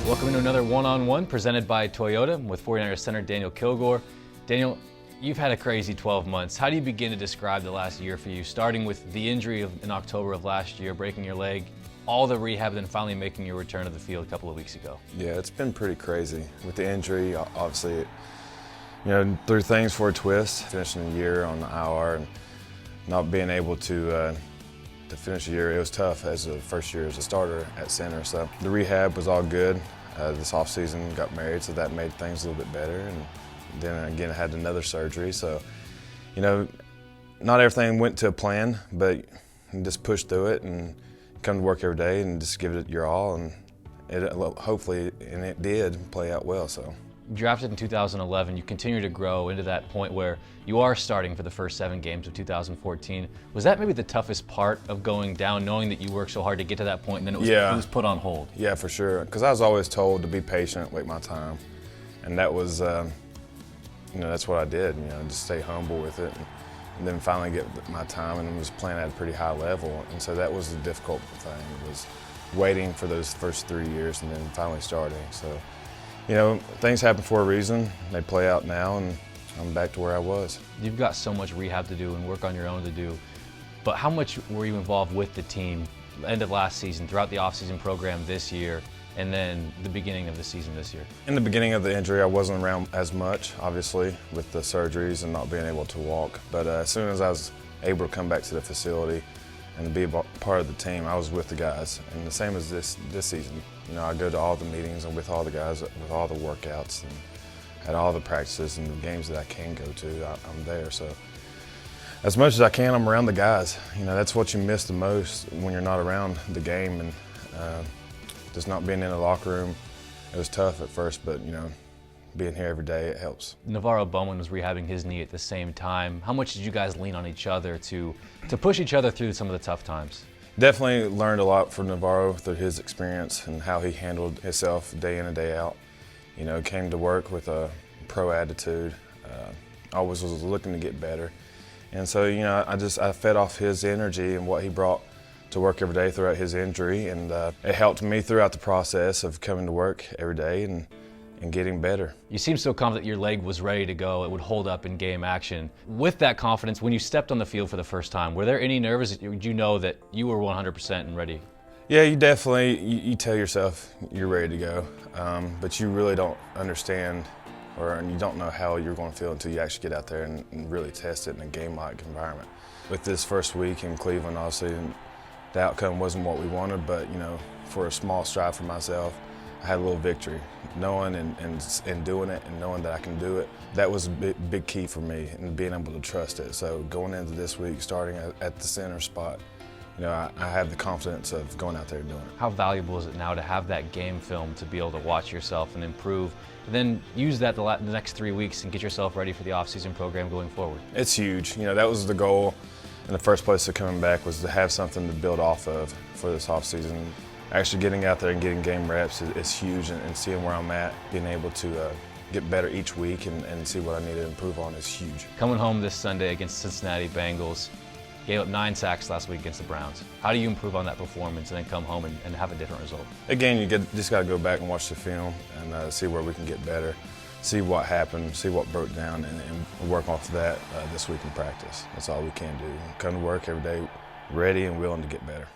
Welcome to another one-on-one presented by Toyota with 49ers center Daniel Kilgore. Daniel, you've had a crazy 12 months. How do you begin to describe the last year for you, starting with the injury in October of last year, breaking your leg, all the rehab, then finally making your return to the field a couple of weeks ago? Yeah, it's been pretty crazy. With the injury, obviously, through things for a twist, finishing the year on the IR and not being able to finish the year, it was tough as the first year as a starter at center. So the rehab was all good. This offseason got married, so that made things a little bit better. And then again, I had another surgery. So, not everything went to plan, but you just push through it and come to work every day and just give it your all. And it did play out well. So. Drafted in 2011, you continue to grow into that point where you are starting for the first 7 games of 2014. Was that maybe the toughest part of going down, knowing that you worked so hard to get to that point and then it was put on hold? Yeah, for sure. Because I was always told to be patient, wait my time. And that was, that's what I did, just stay humble with it. And then finally get my time and was playing at a pretty high level. And so that was the difficult thing, was waiting for those first 3 years and then finally starting. So. Things happen for a reason. They play out now, and I'm back to where I was. You've got so much rehab to do and work on your own to do, but how much were you involved with the team end of last season, throughout the offseason program this year, and then the beginning of the season this year? In the beginning of the injury, I wasn't around as much, obviously, with the surgeries and not being able to walk. But as soon as I was able to come back to the facility and be a part of the team, I was with the guys. And the same as this season. I go to all the meetings and with all the guys, with all the workouts and at all the practices and the games that I can go to, I'm there. So as much as I can, I'm around the guys. That's what you miss the most when you're not around the game, and just not being in the locker room. It was tough at first, but being here every day, it helps. Navarro Bowman was rehabbing his knee at the same time. How much did you guys lean on each other to push each other through some of the tough times? Definitely learned a lot from Navarro through his experience and how he handled himself day in and day out. Came to work with a pro attitude, always was looking to get better. And so, I fed off his energy and what he brought to work every day throughout his injury, and it helped me throughout the process of coming to work every day and getting better. You seem so confident your leg was ready to go, it would hold up in game action. With that confidence, when you stepped on the field for the first time, were there any nerves? Did you know that you were 100% and ready? Yeah, you definitely, you tell yourself you're ready to go, but you really don't understand and you don't know how you're going to feel until you actually get out there and really test it in a game-like environment. With this first week in Cleveland, obviously, the outcome wasn't what we wanted, but for a small stride for myself, I had a little victory. Knowing and doing it and knowing that I can do it, that was a big key for me, and being able to trust it. So going into this week, starting at the center spot, I have the confidence of going out there and doing it. How valuable is it now to have that game film to be able to watch yourself and improve, and then use that the next 3 weeks and get yourself ready for the offseason program going forward? It's huge. That was the goal in the first place of coming back, was to have something to build off of for this offseason. Actually getting out there and getting game reps is huge, and seeing where I'm at, being able to get better each week and see what I need to improve on is huge. Coming home this Sunday against Cincinnati Bengals, gave up 9 sacks last week against the Browns. How do you improve on that performance and then come home and have a different result? Again, you just got to go back and watch the film and see where we can get better, see what happened, see what broke down, and work off of that this week in practice. That's all we can do. Come to work every day ready and willing to get better.